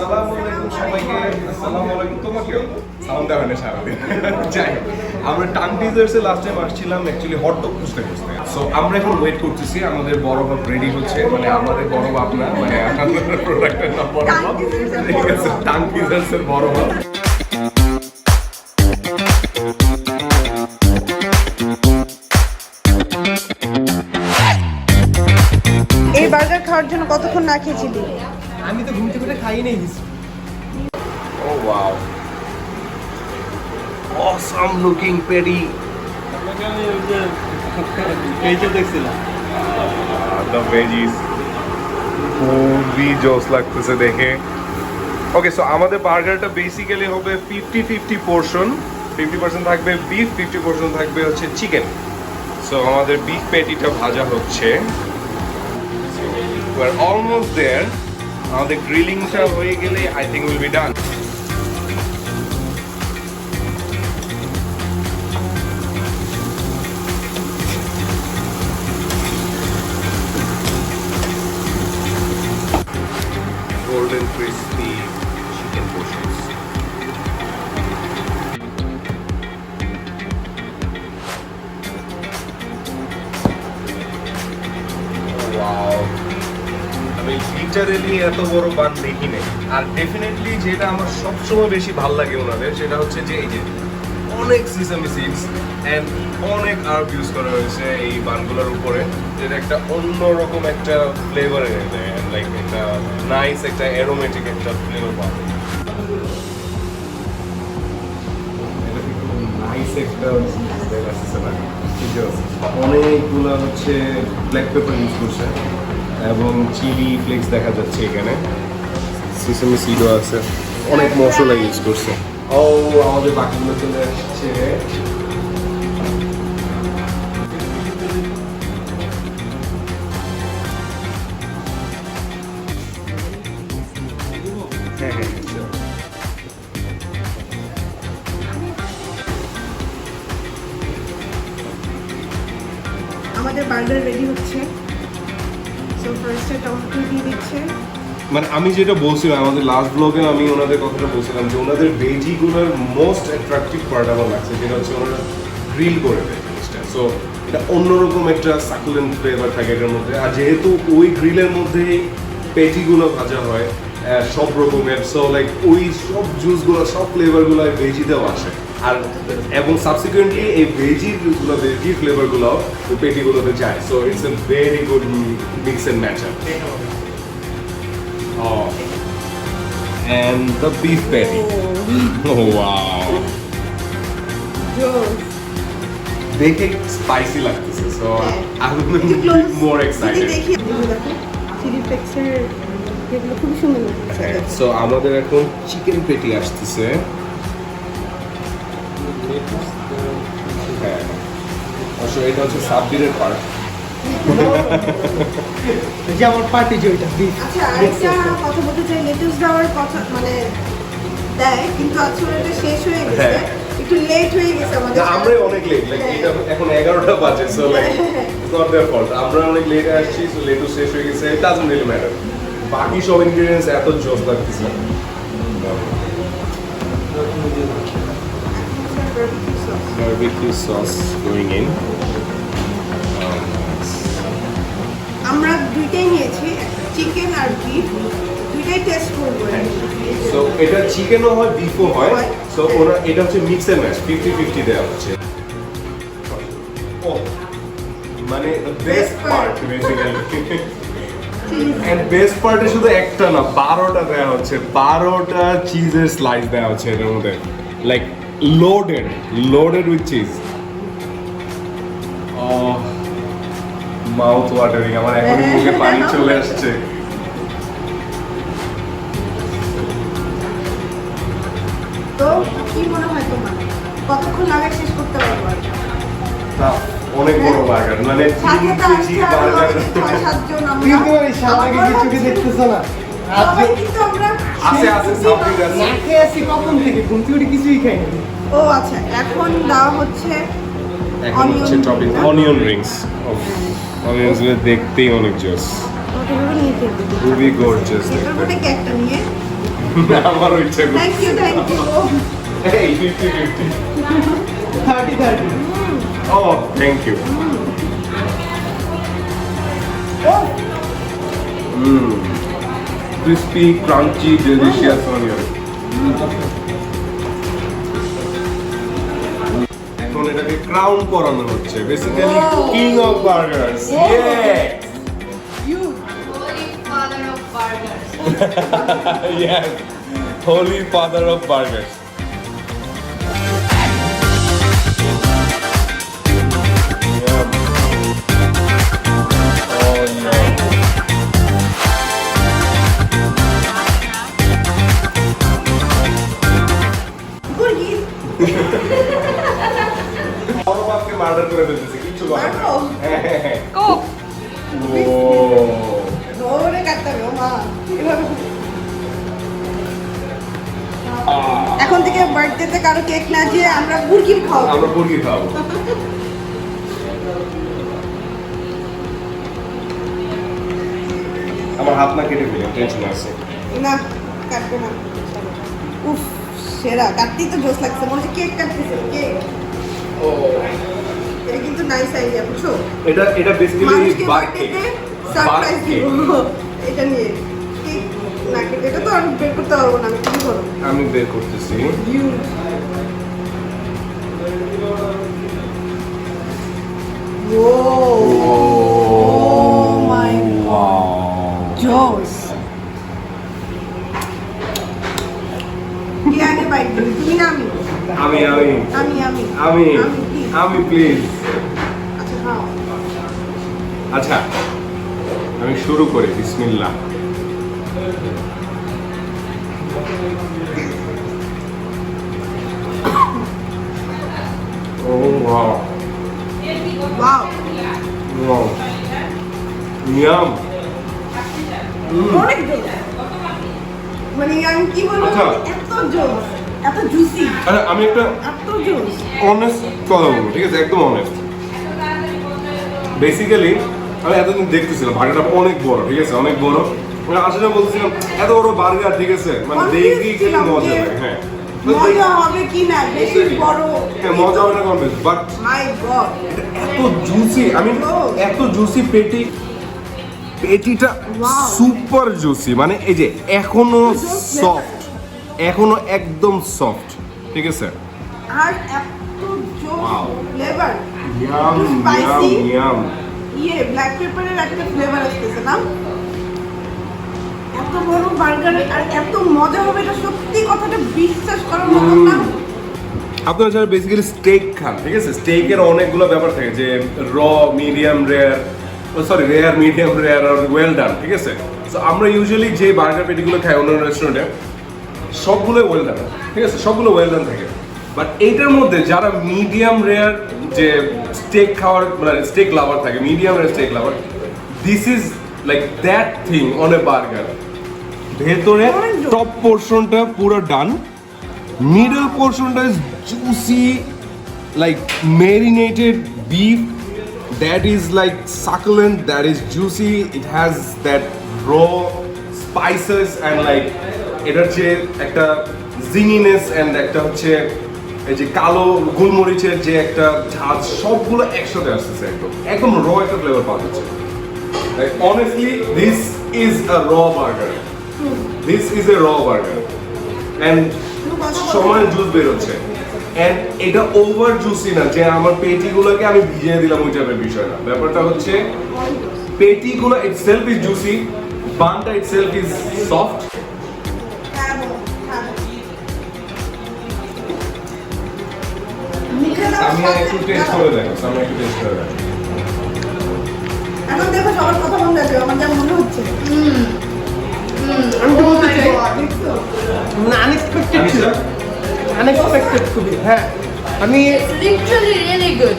আসসালামু আলাইকুম সবাইকে। আসসালামু আলাইকুম তোমাকেও। সালাম দেওয়া হয় না সারাদিন। যাই আমরা টাং টিজার্সে লাস্ট টাইম আসছিলাম অ্যাকচুয়ালি হট ডগ খুঁজতে খুঁজতে। সো আমরা এখন ওয়েট করতেছি, আমাদের বড় বাপ রেডি হচ্ছে, মানে আমাদের বড় বাপ না, মানে আমাদের প্রোডাক্টের নাম বড় বাপ, ঠিক আছে, টাং টিজার্সের বড় বাপ। এই বার্গার খাওয়ার জন্য কতক্ষণ না খেয়েছিলি? আমি তো ঘুম থেকে খাই নাই কিছু। Oh wow. Awesome looking patty. আপনাকে আমি ওই যে পেজে দেখছিলাম। The veggies খুবই জোস লাগতেছে দেখে। ওকে, সো আমাদের বার্গারটা বেসিক্যালি হবে 50-50 পোর্শন। 50% থাকবে বিফ, 50% থাকবে হচ্ছে চিকেন। সো আমাদের বিফ প্যাটিটা ভাজা হচ্ছে। We're almost there. আমাদের গ্রিলিংটা হয়ে গেলে I think we'll be done. Golden crispy chicken portions. Wow. আমি লিটারেলি এত বড় বান দেখি নাই। আর ডেফিনেটলি যেটা আমার সবসময় বেশি ভালো লাগে ওনাদের, সেটা হচ্ছে যে এই যে অনেক সিসামি সিডস অ্যান্ড অনেক আর্ব ইউজ করা হয়েছে এই বানগুলোর উপরে, যেটা একটা অন্যরকম একটা ফ্লেভার এনে দেয়, লাইক একটা নাইস একটা অ্যারোমেটিক একটা ফ্লেভার পাওয়া যায়। নাইস একটা স্মেল আসছে না, ঠিক আছে। অনেকগুলো হচ্ছে ব্ল্যাক পেপার ইউজ করছে এবং চিলি ফ্লেক্স দেখা যাচ্ছে এখানে, সিসামি সিডও আছে, অনেক মশলা ইউজ করছে। ও আমাদের বাকিগুলো চলে আসছে। হ্যাঁ হ্যাঁ, আমাদের বার্গার রেডি হচ্ছে। সো ফার্স্টে টমেটো দিয়ে দিচ্ছে। মানে আমি যেটা বলছিলাম আমাদের লাস্ট ব্লগে, আমি ওনাদের কথাটা বলছিলাম যে ওনাদের ভেজিগুলোর মোস্ট অ্যাট্রাকটিভ পার্ট আমার লাগছে, যেটা হচ্ছে ওনারা গ্রিল করে দেয় জিনিসটা। সো এটা অন্যরকম একটা সাকুলেন্ট ফ্লেভার থাকে এটার মধ্যে। আর যেহেতু ওই গ্রিলের মধ্যেই পেটিগুলো ভাজা হয় সব রকমের, সো লাইক ওই সব জুসগুলো সব ফ্লেভারগুলো ভেজিতেও আসে। আর এবং সাবসিকুয়েন্টলি এই ভেজি ফ্লেভারগুলো ওই পেটিগুলোতে যায়। So it's a very good mix and match up. Oh, and the beef patty. Oh wow. জোস। দেখে স্পাইসি লাগতেছে, so I'm more excited. দেখি দেখো চিলি ফ্লেক্সের যেগুলো খুব সুন্দর লাগছে। So আমাদের এখন চিকেন পেটি আসতেছে। হ্যাঁ, অবশ্য এটা হচ্ছে সাব্বিরের পার্ট। যে আমার পার্টি যে ওইটা বিফ। আচ্ছা, আরেকটা কথা বলতে চাই, লেটুস দেওয়ার কথা মানে দেয়, কিন্তু আসলে এটা শেষ হয়ে গেছে, হ্যাঁ। একটু লেট হয়ে গেছে আমাদের। আমরাই অনেক লেট, লাইক এটা এখন 11টা বাজে, so like it's not their fault. আমরা অনেক লেট আসছি, সো লেটও শেষ হয়ে গেছে, ইট ডাজন্ট রিয়েলি ম্যাটার। বাকি সব ইনগ্রেডিয়েন্টস এত জোস লাগতেছে। Barbecue sauce going in. আমরা দুইটাই নিয়েছি, চিকেন আর বিফ, দুইটাই টেস্ট করবো। সো এটা চিকেনও হয় বিফও হয়, সো ওরা এটা হচ্ছে মিক্স এন্ড ম্যাচ, 50-50 দেওয়া হচ্ছে। ও মানে best part basically, and best পার্টে শুধু একটা না 12টা দেওয়া হচ্ছে, 12টা চিজের স্লাইস দেওয়া হচ্ছে এটার মধ্যে, like loaded with cheese. Mouth watering, আমার এখনই মুখে পানি চলে আসছে। তো কি মনে হয় তোমার, কতক্ষণ লাগে শেষ করতে পারবো? তা অনেক বড় বার্গার, মানে 3 কেজি বার্গার। কিন্তু ওই শালাকে কিছুকে দেখতেছো না? সবাই কিন্তু আমরা আছে সাবজেক্ট আছে। না খেয়ে আসি কখন থেকে, ঘুম থেকে উঠে কিছুই খাই না। ও আচ্ছা, এখন দেওয়া হচ্ছে এখন হচ্ছে টপিং অনিয়ন রিংস। অনিয়নস গুলো দেখতেই অনেক জোস, খুবই গর্জিয়াস। এটার মধ্যে কেকটা নিয়ে আমারও ইচ্ছা করছে। থ্যাংক ইউ এই 50-50। 30-30 ও thank you. Crispy crunchy delicious onion. এখন এটাকে ক্রাউন পরানো হচ্ছে, basically Oh. King of burgers. Oh. You Holy Father of Burgers. Yes, holy father of burgers. Yum. Oh no. মুরগি বড় বাপকে মার্ডার করে ফেলতেছে, কিচ্ছু করে না। মারবো? হ্যাঁ। Cook. ও ধরে কাটতে হবে ও মা এভাবে এখন থেকে বার্থডেতে কারো কেক না দিয়ে আমরা মুরগি খাওয়াবো আমরা মুরগি খাবো। আমার হাত না কেটে ফেলে টেনশন আছে। না কাটবো না উফ সেরা কাটতেই তো জোস লাগছে মনে হচ্ছে কেক কাটতেছে কেক ও এটা কিন্তু নাইস আইডিয়া বুঝছো এটা বেসিক্যালি মানুষকে বার্থডে বার্থডেতে সারপ্রাইজ দিব এটা নিয়ে কেক না কেটে এটা তো আমি বের করতে পারবো না আমি কি করবো আমি বের করতেছি। Oh my জোস কে আগে বাইক দিবি তুমি না আমি আমি আমি আমি আমি please। আমি প্লিজ। আচ্ছা খাও আচ্ছা আমি শুরু করি, বিসমিল্লাহ। ও ওয়াও ওয়াও ওয়াও ইয়াম। অনেক জোস মানে আমি কি বলবো আচ্ছা। এত জোস এত জুসি আচ্ছা আমি একটা এত জোস অনেস্ট কথা বলবো, ঠিক আছে, একদম অনেস্ট। বেসিক্যালি আমি এতদিন দেখতেছিলাম বার্গারটা অনেক বড়, ঠিক আছে, অনেক বড়। মানে আসলে বলছিলাম এত বড় বার্গার, ঠিক আছে, মানে Confused দেখি কি ছিলাম মজা যে লাগে। হ্যাঁ মজা হবে কি না বেশি বড় হ্যাঁ মজা হবে না কমবে, বাট মাই গড এত জুসি, আমি এত জুসি পেটিটা Wow. সুপার জুসি, মানে এই যে এখনো সফট, এখনো একদম সফট, ঠিক আছে। আর এত জোস Wow. Flavour yum Spicy? Yum yum. ইয়ে ব্ল্যাক পেপারের একটা ফ্লেভার আসতেছে না এত বড় বার্গার আর এত মজা হবে এটা সত্যি কথাটা বিশ্বাস করার মতো না আপনারা যারা বেসিক্যালি স্টেক খান, ঠিক আছে, স্টেকের অনেকগুলো ব্যাপার থাকে, যে raw, medium rare, sorry rare, medium rare আর ওয়েল ডান, ঠিক আছে। সো আমরা ইউজুয়ালি যে বার্গার পেটিগুলো খাই অন্যান্য রেস্টুরেন্টে সবগুলো ওয়েল ডান, ঠিক আছে, সবগুলো ওয়েল ডান থাকে। বাট এইটার মধ্যে যারা মিডিয়াম রেয়ার যে স্টেক খাওয়ার মানে স্টেক লাভার থাকে, medium rare steak lover, this is like that thing on a burger. ভেতরে টপ পোর্শনটা পুরো ডান, middle portion is juicy, like marinated beef that is like succulent, that is juicy. It has that raw spices and like এটার যে একটা জিনিনেস and একটা হচ্ছে এই যে কালো গোলমরিচের যে একটা ঝাঁজ, সবগুলো একসাথে আসতেছে, একদম একদম র একটা ফ্লেভার পাওয়া যাচ্ছে। Honestly, this is a raw burger. This is a raw burger. And সময় জুস বেরোচ্ছে, এন্ড এটা ওভার জুসি না যে আমার পেটিগুলোকে আমি ভিজিয়ে দিলাম, ওই টাইপের বিষয় না। ব্যাপারটা হচ্ছে পেটিগুলো ইটসেলফ ইজ জুসি, বানটা ইটসেলফ ইজ সফট। আমি একটু টেস্ট করে দেখো, আমি একটু টেস্ট করে দেখো। এখন দেখো সবার কথা মনে রাখবে আমার যা মনে হচ্ছে আমি তো বলতে চাই দেখছো মানে আনএক্সপেক্টেড ছিল, আনএক্সপেক্টেড খুবই। হ্যাঁ আমি It's literally really good.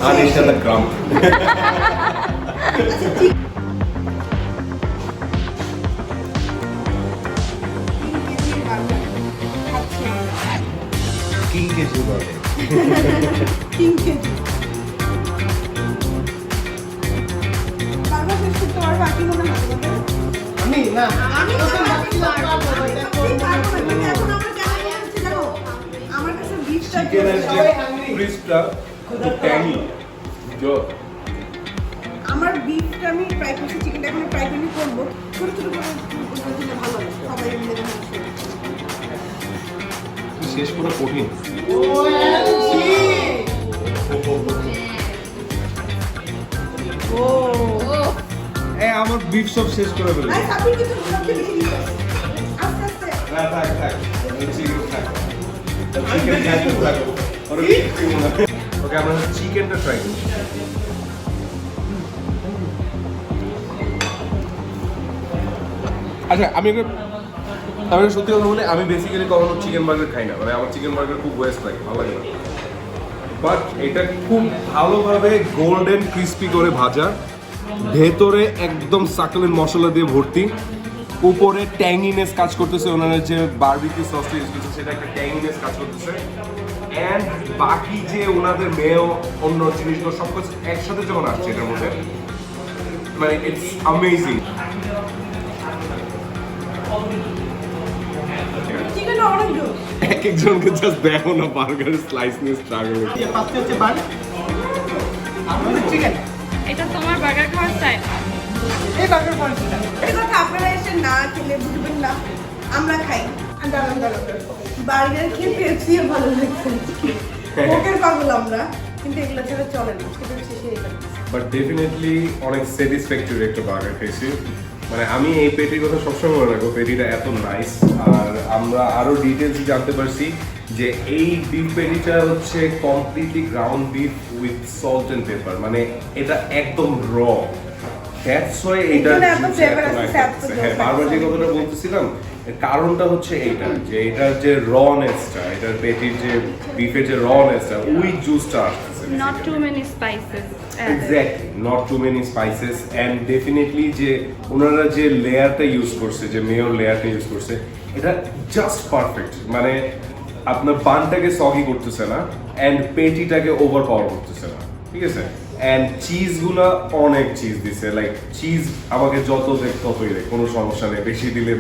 Anisha the crumb. King KG burger. King KG কি মনে হয় তোমাদের? আমি না আমি তো তখন ভাবছি ভাবছিলাম পারবো না, এটা আমি করবো। পারবো না, কিন্তু এখন আমার কেমন মনে হচ্ছে জানো? আমার কাছে beefটা চিকেনের যে সবাই hungry। ক্রিসপটা খুব ট্যাঙ্গি আমার বিফটা আমি ফ্রাই করছি, চিকেনটা এখন ফ্রাই করে করবো। ছোট ছোট করে দিলে ভালো লাগে, সবাই মিলে যখন আসবে। শেষ করা কঠিন ও আমার বিফ সব শেষ করে ফেলে আর সাবির কিছু সবচেয়ে বেশি দিতে আস্তে আস্তে না থাক থাক চিকেন থাক চিকেন থাক ওকে আমরা চিকেনটা ট্রাই করি আচ্ছা আমি সত্যি কথা বলে আমি বেসিক্যালি কখনো চিকেন বার্গার খাই না মানে আমার চিকেন বার্গার খুব ওয়েস্ট লাগে ভালো লাগে না বাট এটা খুব ভালোভাবে গোল্ডেন ক্রিস্পি করে ভাজা ভেতরে একদম সাকলেন মশলা দিয়ে ভর্তি উপরে ট্যাঙ্গিনেস কাজ করতেছে ওনারা যে বারবিকিউ সসটা ইউজ করছে সেটা একটা ট্যাঙ্গিনেস কাজ করতেছে অ্যান্ড বাকি যে ওনাদের মেয় অন্য জিনিসগুলো সব কিছু একসাথে যখন আসছে এটার মধ্যে মানে ইটস অ্যামেজিং চিকেনটা অনেক জোর। এক একজনকে জাস্ট দেখো না বার্গার স্লাইস নিয়ে স্ট্রাগল এই পাঁচটা হচ্ছে বান আমাদের চিকেন এটা তোমার বার্গার খাওয়ার স্টাইল। এই বার্গার পয়েন্ট এই কথা আপনারা এসে না খেলে বুঝবেন না, আমরা খাই। আর দাঁড়ান দাঁড়ান, বার্গার খেয়ে পেপসি ভালো লাগছে, কোকের পাগল আমরা, কিন্তু এগুলো ছাড়া চলে না, সেটা শেষে এটা। বাট ডেফিনেটলি অনেক স্যাটিসফ্যাক্টরি একটা বার্গার খেয়েছি মানে আমি এই পেটির কথা সবসময় মনে রাখবো পেটিটা এত নাইস আর আমরা আরো ডিটেলস জানতে পারছি যে এই বিফ পেটিটা হচ্ছে completely ground beef with salt and pepper মানে এটা একদম র দ্যাটস ওয়াই এটা এখানে এত flavor আছে, এত হ্যাঁ বারবার যে কথাটা বলতেছিলাম এর কারণটা হচ্ছে এইটা যে এটার যে রনেসটা এটার পেটির যে বিফের যে রনেসটা ওই জুসটা আসতেছে Not too many spices. Exactly not too many spices and definitely যে ওনারা যে লেয়ারটা ইউজ করছে যে মেয়র লেয়ারটা ইউজ করছে এটা জাস্ট পারফেক্ট মানে আপনার পানটাকে সগি করতেছে না অ্যান্ড পেটিটাকে ওভার পাওয়ার করতেছে না ঠিক আছে অ্যান্ড চিজগুলো অনেক চিজ দিছে লাইক চিজ আমাকে যত দেখ ততই দেখ কোনো সমস্যা নেই বেশি দিলে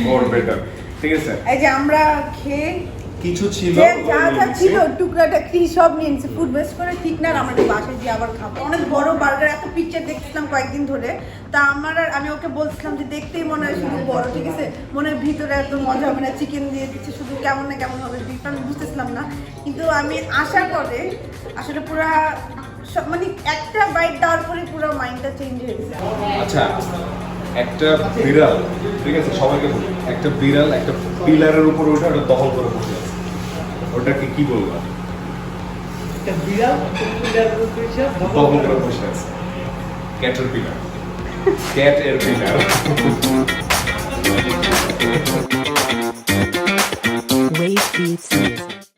মোর বেটার ঠিক আছে এই যে আমরা খেয়ে কিছু ছিল যে যা যা ছিল টুকরাটা কি সব নিয়ে নিচ্ছে, ফুড ওয়েস্ট করে ঠিক না, আর আমাদের বাসায় গিয়ে আবার খাবো। অনেক বড় বার্গার, এত পিকচার দেখছিলাম কয়েকদিন ধরে, তা আমার আর আমি ওকে বলছিলাম যে দেখতেই মনে হয় শুধু বড়, ঠিক আছে, মনে হয় ভিতরে একদম মজা হবে না, চিকেন দিয়ে দিচ্ছে শুধু, কেমন না কেমন হবে বিফ, আমি বুঝতেছিলাম না, কিন্তু আমি আসার পরে আসলে পুরা সব মানে একটা বাইট দেওয়ার পরে পুরো মাইন্ডটা চেঞ্জ হয়ে গেছে। আচ্ছা একটা বিড়াল ঠিক আছে সবাইকে বলি একটা বিড়াল একটা পিলারের উপর ওঠে ওটা দখল করে বসে আছে ওটাকে কি বলবো একটা বিড়াল পিলার উপরে এসে দখল করে বসে আছে ক্যাটের পিলার ক্যাট এর পিলার